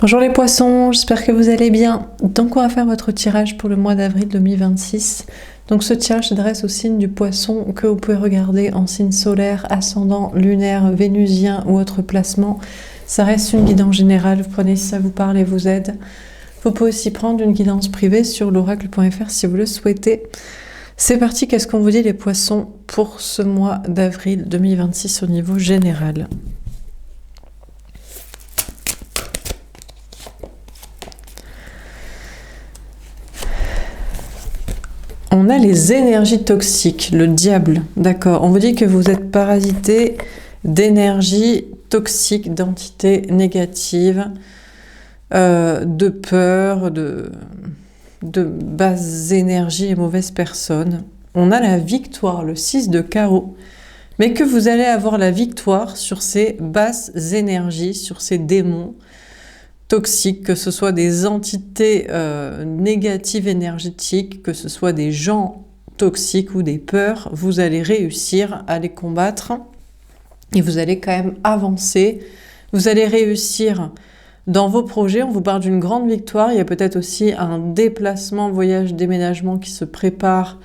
Bonjour les poissons, j'espère que vous allez bien. Donc on va faire votre tirage pour le mois d'avril 2026. Donc ce tirage s'adresse au signe du poisson que vous pouvez regarder en signe solaire, ascendant, lunaire, vénusien ou autre placement. Ça reste une guidance générale, vous prenez si ça vous parle et vous aide. Vous pouvez aussi prendre une guidance privée sur l'oracle.fr si vous le souhaitez. C'est parti, qu'est-ce qu'on vous dit les poissons pour ce mois d'avril 2026 au niveau général ? On a les énergies toxiques, le diable, d'accord. On vous dit que vous êtes parasité d'énergie toxique, d'entités négatives, de peur, de basses énergies et mauvaises personnes. On a la victoire, le 6 de carreau, mais que vous allez avoir la victoire sur ces basses énergies, sur ces démons toxiques, que ce soit des entités négatives énergétiques, que ce soit des gens toxiques ou des peurs, vous allez réussir à les combattre et vous allez quand même avancer. Vous allez réussir dans vos projets. On vous parle d'une grande victoire. Il y a peut-être aussi un déplacement, voyage, déménagement qui se prépare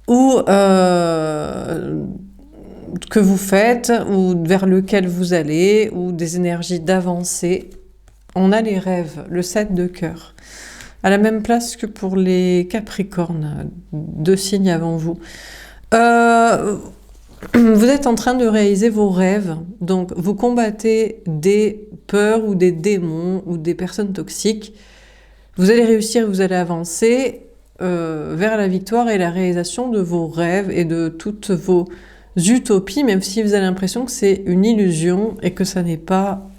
ou que vous faites ou vers lequel vous allez ou des énergies d'avancée. On a les rêves, le 7 de cœur, à la même place que pour les Capricornes, 2 signes avant vous. Vous êtes en train de réaliser vos rêves, donc vous combattez des peurs ou des démons ou des personnes toxiques. Vous allez réussir, vous allez avancer vers la victoire et la réalisation de vos rêves et de toutes vos utopies, même si vous avez l'impression que c'est une illusion et que ça n'est pas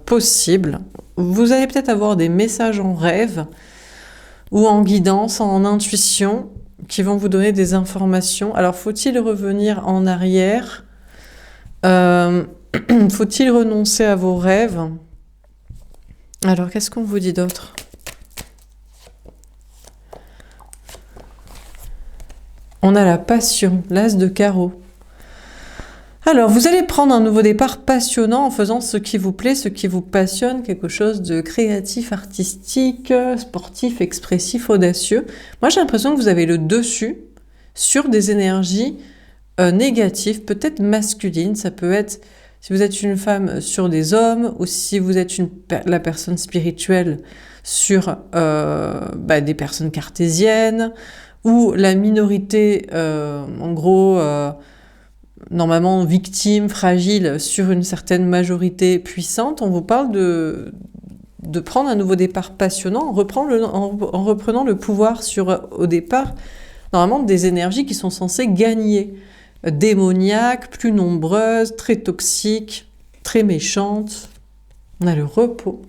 possible. Vous allez peut-être avoir des messages en rêve ou en guidance, en intuition, qui vont vous donner des informations. Alors, faut-il revenir en arrière ? Faut-il renoncer à vos rêves ? Alors, qu'est-ce qu'on vous dit d'autre ? On a la passion, l'as de carreau. Alors, vous allez prendre un nouveau départ passionnant en faisant ce qui vous plaît, ce qui vous passionne, quelque chose de créatif, artistique, sportif, expressif, audacieux. Moi, j'ai l'impression que vous avez le dessus sur des énergies négatives, peut-être masculines. Ça peut être, si vous êtes une femme, sur des hommes, ou si vous êtes la personne spirituelle, sur des personnes cartésiennes, ou la minorité, en gros... normalement victime, fragile, sur une certaine majorité puissante. On vous parle de prendre un nouveau départ passionnant en reprenant le pouvoir sur, au départ, normalement des énergies qui sont censées gagner. Démoniaques, plus nombreuses, très toxiques, très méchantes. On a le repos.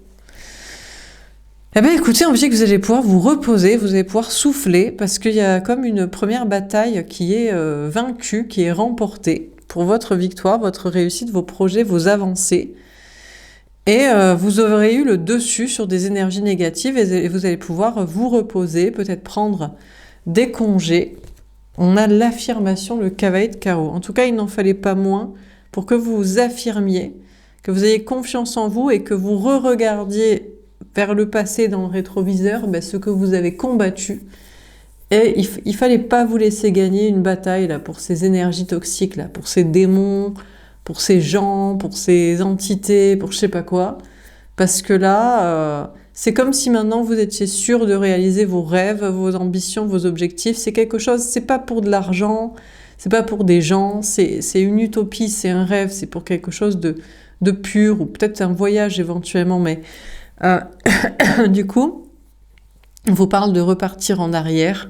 Eh bien écoutez, on vous dit que vous allez pouvoir vous reposer, vous allez pouvoir souffler, parce qu'il y a comme une première bataille qui est vaincue, qui est remportée pour votre victoire, votre réussite, vos projets, vos avancées. Et vous aurez eu le dessus sur des énergies négatives et vous allez pouvoir vous reposer, peut-être prendre des congés. On a l'affirmation, le cavalier de carreau. En tout cas, il n'en fallait pas moins pour que vous vous affirmiez, que vous ayez confiance en vous et que vous re-regardiez vers le passé dans le rétroviseur, ce que vous avez combattu. Et il fallait pas vous laisser gagner une bataille là, pour ces énergies toxiques, là, pour ces démons, pour ces gens, pour ces entités, pour je sais pas quoi. Parce que là, c'est comme si maintenant vous étiez sûr de réaliser vos rêves, vos ambitions, vos objectifs. C'est quelque chose, c'est pas pour de l'argent, c'est pas pour des gens, c'est une utopie, c'est un rêve, c'est pour quelque chose de pur, ou peut-être un voyage éventuellement, mais... du coup, on vous parle de repartir en arrière.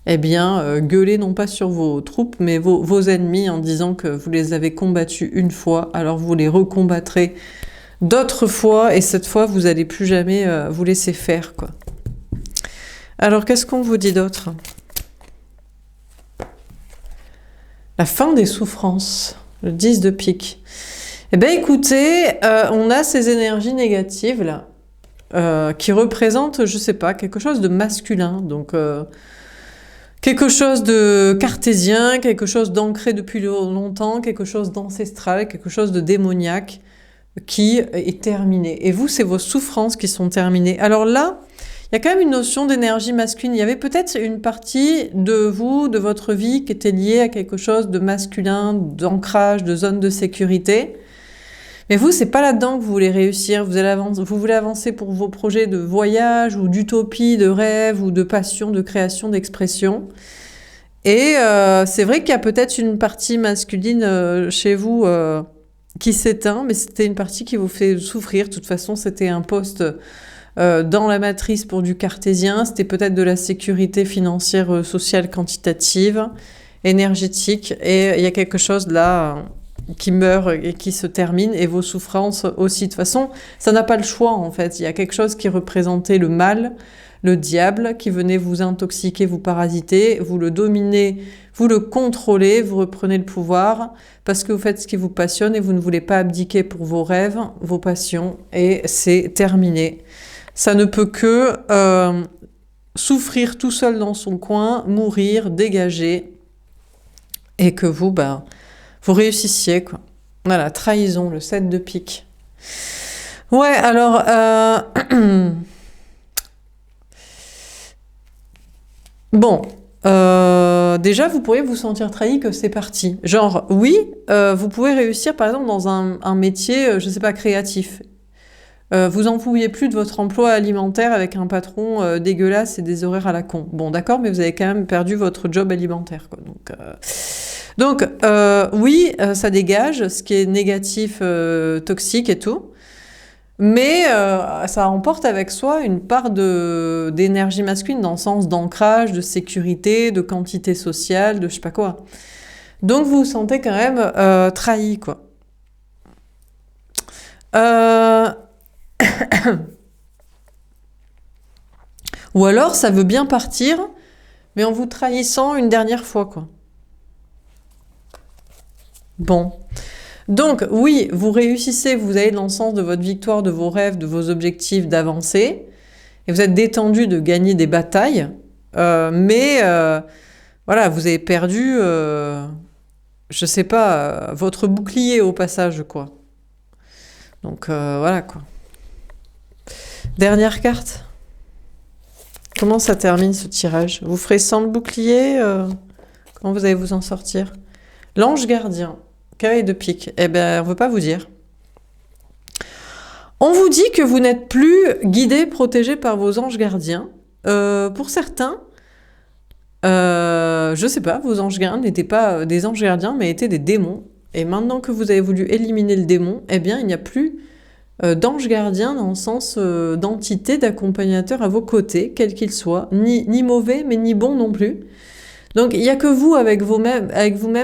Eh bien, gueulez non pas sur vos troupes, mais vos ennemis en disant que vous les avez combattus une fois, alors vous les recombattrez d'autres fois, et cette fois, vous n'allez plus jamais vous laisser faire, quoi. Alors, qu'est-ce qu'on vous dit d'autre ? La fin des souffrances, le 10 de pique. Eh bien, écoutez, on a ces énergies négatives, là, qui représente, je sais pas, quelque chose de masculin, donc quelque chose de cartésien, quelque chose d'ancré depuis longtemps, quelque chose d'ancestral, quelque chose de démoniaque, qui est terminée. Et vous, c'est vos souffrances qui sont terminées. Alors là, il y a quand même une notion d'énergie masculine. Il y avait peut-être une partie de vous, de votre vie, qui était liée à quelque chose de masculin, d'ancrage, de zone de sécurité. Mais vous, c'est pas là-dedans que vous voulez réussir. Vous voulez avancer pour vos projets de voyage ou d'utopie, de rêve ou de passion, de création, d'expression. Et c'est vrai qu'il y a peut-être une partie masculine chez vous qui s'éteint, mais c'était une partie qui vous fait souffrir. De toute façon, c'était un poste dans la matrice pour du cartésien. C'était peut-être de la sécurité financière, sociale, quantitative, énergétique. Et il y a quelque chose là qui meurt et qui se termine, et vos souffrances aussi. De toute façon, ça n'a pas le choix en fait. Il y a quelque chose qui représentait le mal, le diable, qui venait vous intoxiquer, vous parasiter, vous le dominez, vous le contrôlez, vous reprenez le pouvoir, parce que vous faites ce qui vous passionne et vous ne voulez pas abdiquer pour vos rêves, vos passions, et c'est terminé. Ça ne peut que souffrir tout seul dans son coin, mourir, dégager, et que vous, vous réussissiez, quoi. Voilà, trahison, le 7 de pique. Ouais, alors... Bon, déjà, vous pourriez vous sentir trahi que c'est parti. Genre, oui, vous pouvez réussir, par exemple, dans un métier, je sais pas, créatif. Vous en pouviez plus de votre emploi alimentaire avec un patron dégueulasse et des horaires à la con. Bon, d'accord, mais vous avez quand même perdu votre job alimentaire, quoi. Donc, oui, ça dégage, ce qui est négatif, toxique et tout. Mais ça emporte avec soi une part d'énergie masculine dans le sens d'ancrage, de sécurité, de quantité sociale, de je sais pas quoi. Donc vous vous sentez quand même trahi, quoi. Ou alors ça veut bien partir, mais en vous trahissant une dernière fois, quoi. Bon. Donc, oui, vous réussissez, vous allez dans le sens de votre victoire, de vos rêves, de vos objectifs, d'avancer. Et vous êtes détendu de gagner des batailles. Mais, voilà, vous avez perdu, je sais pas, votre bouclier au passage, quoi. Donc, voilà, quoi. Dernière carte. Comment ça termine, ce tirage? Vous ferez sans le bouclier comment vous allez vous en sortir? L'ange gardien. Cavalier de pique. Eh bien, on ne veut pas vous dire. On vous dit que vous n'êtes plus guidé, protégé par vos anges gardiens. Pour certains, je sais pas, vos anges gardiens n'étaient pas des anges gardiens, mais étaient des démons. Et maintenant que vous avez voulu éliminer le démon, eh bien, il n'y a plus d'anges gardiens dans le sens d'entité, d'accompagnateur à vos côtés, quel qu'il soit, ni mauvais, mais ni bon non plus. Donc, il n'y a que vous avec vous-même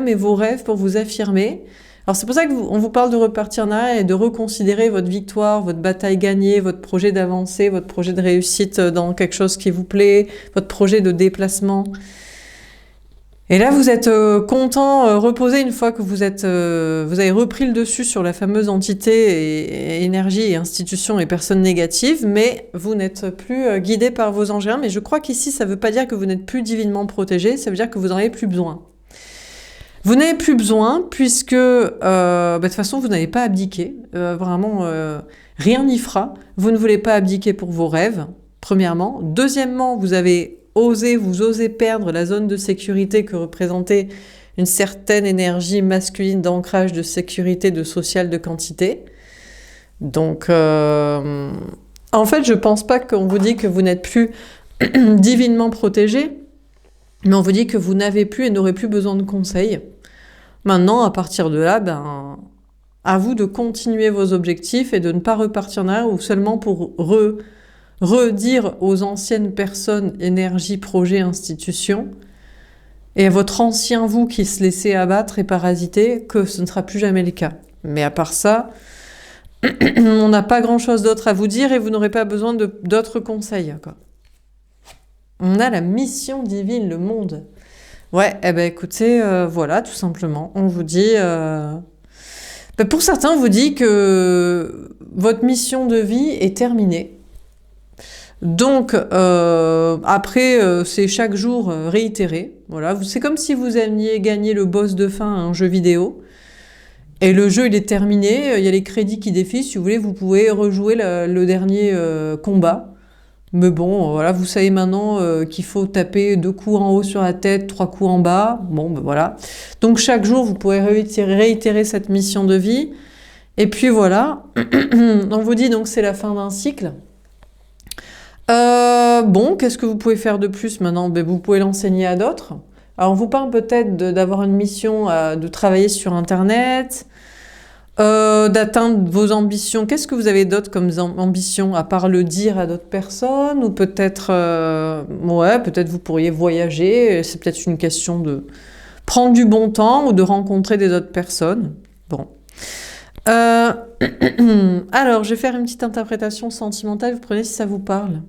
et vos rêves pour vous affirmer. Alors, c'est pour ça qu'on vous parle de repartir en arrière et de reconsidérer votre victoire, votre bataille gagnée, votre projet d'avancée, votre projet de réussite dans quelque chose qui vous plaît, votre projet de déplacement. Et là, vous êtes content, reposé une fois que vous avez repris le dessus sur la fameuse entité et énergie et institution et personnes négatives, mais vous n'êtes plus guidé par vos anges. Mais je crois qu'ici, ça ne veut pas dire que vous n'êtes plus divinement protégé, ça veut dire que vous n'en avez plus besoin. Vous n'avez plus besoin puisque, de toute façon, vous n'avez pas abdiqué. Vraiment, rien n'y fera. Vous ne voulez pas abdiquer pour vos rêves, premièrement. Deuxièmement, vous osez perdre la zone de sécurité que représentait une certaine énergie masculine d'ancrage, de sécurité, de social, de quantité. Donc, en fait, je pense pas qu'on vous dit que vous n'êtes plus divinement protégé, mais on vous dit que vous n'avez plus et n'aurez plus besoin de conseils. Maintenant, à partir de là, à vous de continuer vos objectifs et de ne pas repartir en arrière ou seulement pour redire aux anciennes personnes, énergie, projet, institution, et à votre ancien vous qui se laissait abattre et parasiter, que ce ne sera plus jamais le cas. Mais à part ça, on n'a pas grand-chose d'autre à vous dire et vous n'aurez pas besoin d'autres conseils, quoi. On a la mission divine, le monde. Ouais, écoutez, voilà, tout simplement. On vous dit... pour certains, on vous dit que votre mission de vie est terminée. Donc, après, c'est chaque jour réitéré. Voilà, c'est comme si vous alliez gagner le boss de fin à un jeu vidéo. Et le jeu, il est terminé, il y a les crédits qui défilent, si vous voulez, vous pouvez rejouer le dernier combat. Mais bon, voilà, vous savez maintenant qu'il faut taper 2 coups en haut sur la tête, 3 coups en bas. Bon, ben voilà. Donc chaque jour, vous pourrez réitérer cette mission de vie. Et puis voilà. On vous dit donc c'est la fin d'un cycle. Bon, qu'est-ce que vous pouvez faire de plus maintenant? Ben, vous pouvez l'enseigner à d'autres. Alors on vous parle peut-être d'avoir une mission, de travailler sur Internet, d'atteindre vos ambitions. Qu'est-ce que vous avez d'autre comme ambition, à part le dire à d'autres personnes? Ou peut-être, ouais, peut-être vous pourriez voyager. C'est peut-être une question de prendre du bon temps ou de rencontrer des autres personnes. Bon. Alors, je vais faire une petite interprétation sentimentale. Vous prenez si ça vous parle.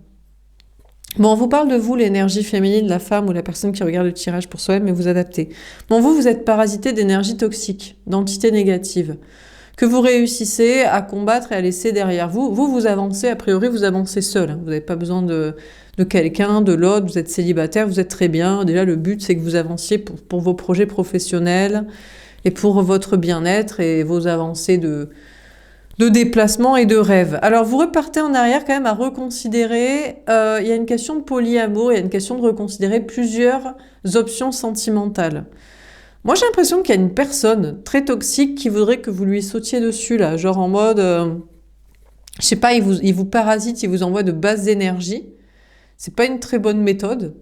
Bon, on vous parle de vous, l'énergie féminine, la femme ou la personne qui regarde le tirage pour soi-même, mais vous adaptez. Bon, vous êtes parasité d'énergie toxique, d'entités négatives, que vous réussissez à combattre et à laisser derrière vous. Vous avancez, a priori, vous avancez seul. Vous n'avez pas besoin de quelqu'un, de l'autre, vous êtes célibataire, vous êtes très bien. Déjà, le but, c'est que vous avanciez pour vos projets professionnels et pour votre bien-être et vos avancées de déplacement et de rêve. Alors, vous repartez en arrière quand même à reconsidérer, il y a une question de polyamour, il y a une question de reconsidérer plusieurs options sentimentales. Moi, j'ai l'impression qu'il y a une personne très toxique qui voudrait que vous lui sautiez dessus, là, genre en mode, je sais pas, il vous parasite, il vous envoie de basses énergies. C'est pas une très bonne méthode,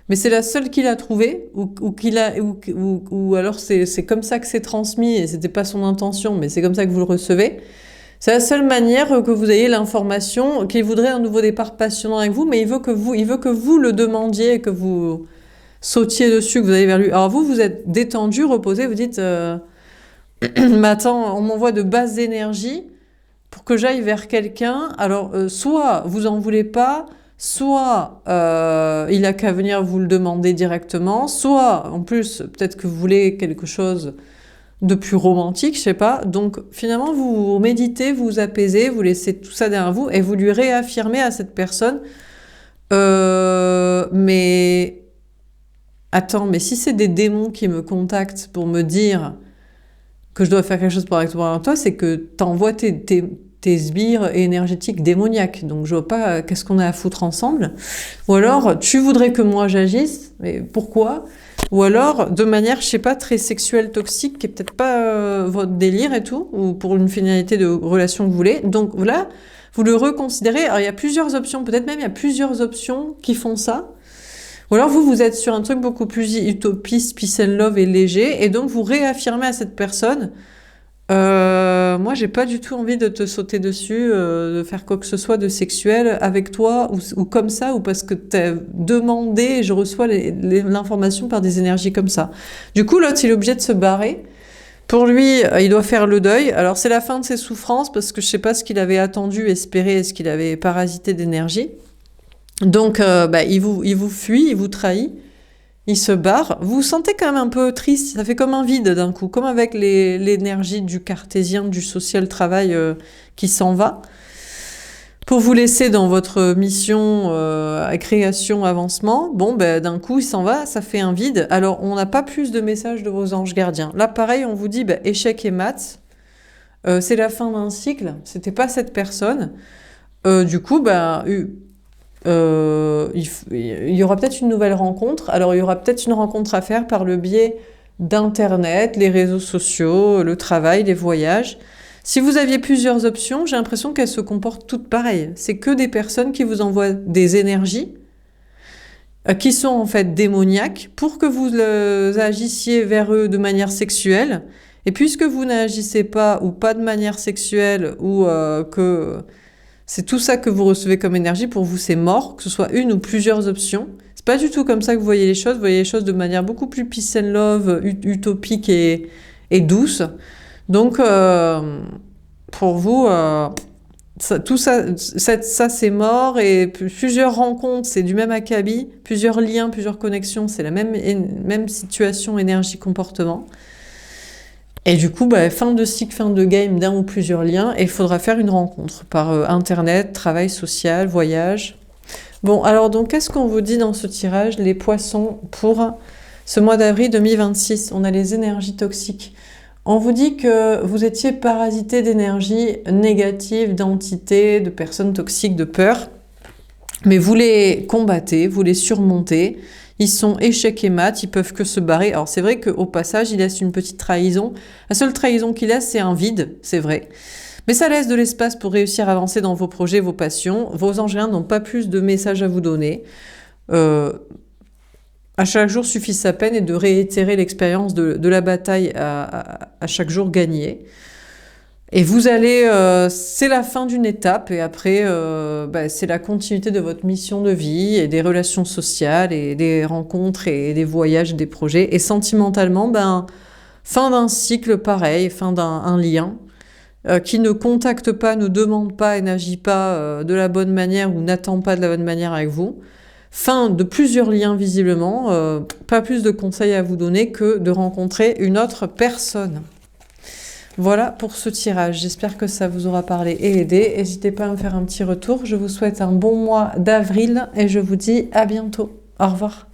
mais c'est la seule qu'il a trouvée, ou alors c'est comme ça que c'est transmis, et c'était pas son intention, mais c'est comme ça que vous le recevez. C'est la seule manière que vous ayez l'information qu'il voudrait un nouveau départ passionnant avec vous, mais il veut que vous le demandiez, que vous sautiez dessus, que vous allez vers lui. Alors vous êtes détendu, reposé, vous dites mais attends, on m'envoie de basses énergies pour que j'aille vers quelqu'un. Alors soit vous en voulez pas, soit il a qu'à venir vous le demander directement, soit en plus peut-être que vous voulez quelque chose de plus romantique, je sais pas. Donc finalement, vous méditez, vous vous apaisez, vous laissez tout ça derrière vous et vous lui réaffirmez à cette personne mais attends, mais si c'est des démons qui me contactent pour me dire que je dois faire quelque chose pour avec toi, c'est que t'envoies tes sbires énergétiques démoniaques. Donc je vois pas qu'est-ce qu'on a à foutre ensemble. Ou alors, tu voudrais que moi j'agisse, mais pourquoi? Ou alors, de manière, je sais pas, très sexuelle, toxique, qui est peut-être pas votre délire et tout, ou pour une finalité de relation que vous voulez. Donc là, vous le reconsidérez. Alors il y a plusieurs options, peut-être même il y a plusieurs options qui font ça. Ou alors vous êtes sur un truc beaucoup plus utopiste, peace and love et léger, et donc vous réaffirmez à cette personne moi j'ai pas du tout envie de te sauter dessus, de faire quoi que ce soit de sexuel avec toi, ou comme ça, ou parce que t'as demandé et je reçois l'information par des énergies comme ça. Du coup l'autre il est obligé de se barrer. Pour lui, il doit faire le deuil. Alors c'est la fin de ses souffrances, parce que je sais pas ce qu'il avait attendu, espéré, ce qu'il avait parasité d'énergie. Donc, il vous fuit, il vous trahit, il se barre. Vous vous sentez quand même un peu triste, ça fait comme un vide d'un coup, comme avec l'énergie du cartésien, du social travail qui s'en va. Pour vous laisser dans votre mission création, avancement, bon, d'un coup, il s'en va, ça fait un vide. Alors, on n'a pas plus de messages de vos anges gardiens. Là, pareil, on vous dit échec et maths. C'est la fin d'un cycle, c'était pas cette personne. Du coup, il y aura peut-être une nouvelle rencontre. Alors, il y aura peut-être une rencontre à faire par le biais d'Internet, les réseaux sociaux, le travail, les voyages. Si vous aviez plusieurs options, j'ai l'impression qu'elles se comportent toutes pareilles. C'est que des personnes qui vous envoient des énergies qui sont en fait démoniaques pour que vous agissiez vers eux de manière sexuelle. Et puisque vous n'agissez pas ou pas de manière sexuelle, ou que c'est tout ça que vous recevez comme énergie, pour vous c'est mort, que ce soit une ou plusieurs options. C'est pas du tout comme ça que vous voyez les choses. Vous voyez les choses de manière beaucoup plus peace and love, utopique et douce. Donc pour vous, ça c'est mort, et plusieurs rencontres, c'est du même acabit, plusieurs liens, plusieurs connexions, c'est la même situation, énergie, comportement. Et du coup, fin de cycle, fin de game d'un ou plusieurs liens, et il faudra faire une rencontre par Internet, travail social, voyage. Bon, alors donc, qu'est-ce qu'on vous dit dans ce tirage, les poissons, pour ce mois d'avril 2026? On a les énergies toxiques. On vous dit que vous étiez parasité d'énergie négative, d'entités, de personnes toxiques, de peur. Mais vous les combattez, vous les surmontez. Ils sont échecs et mat, ils peuvent que se barrer. Alors c'est vrai qu'au passage, ils laissent une petite trahison. La seule trahison qu'ils laissent, c'est un vide, c'est vrai. Mais ça laisse de l'espace pour réussir à avancer dans vos projets, vos passions. Vos engins n'ont pas plus de messages à vous donner. À chaque jour suffit sa peine et de réitérer l'expérience de la bataille à chaque jour gagné. Et vous allez, c'est la fin d'une étape et après, c'est la continuité de votre mission de vie et des relations sociales et des rencontres et des voyages, des projets. Et sentimentalement, fin d'un cycle pareil, fin d'un lien qui ne contacte pas, ne demande pas et n'agit pas de la bonne manière ou n'attend pas de la bonne manière avec vous. Fin de plusieurs liens visiblement, pas plus de conseils à vous donner que de rencontrer une autre personne. Voilà pour ce tirage, j'espère que ça vous aura parlé et aidé. N'hésitez pas à me faire un petit retour, je vous souhaite un bon mois d'avril et je vous dis à bientôt. Au revoir.